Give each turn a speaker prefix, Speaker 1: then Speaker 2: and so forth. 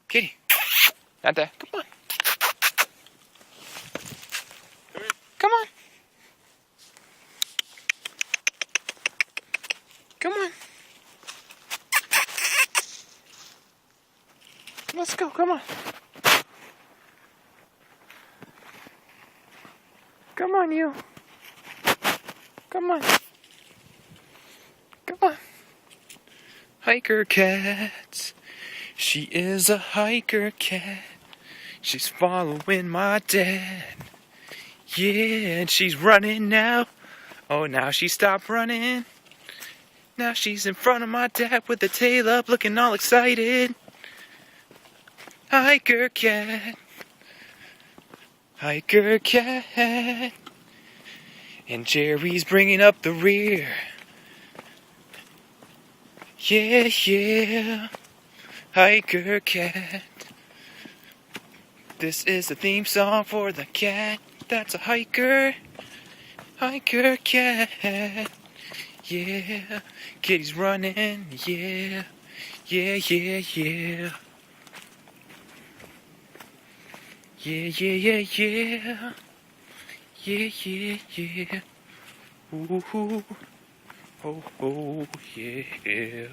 Speaker 1: Kitty. Not there. Come on. Come on. Come on. Let's go. Come on. Come on, you. Come on. Come on. Hiker cat. She is a hiker cat. She's following my dad. Yeah, and she's running now. Oh, now she stopped running. Now she's in front of my dad with the tail up, looking all excited. Hiker cat. Hiker cat. And Jerry's bringing up the rear. Yeah, yeah. Hiker cat. This is the theme song for the cat that's a hiker. Hiker cat. Yeah. Kitty's running. Yeah. Yeah, yeah, yeah. Yeah, yeah, yeah, yeah. Yeah, yeah, yeah. Ooh, oh, oh, yeah.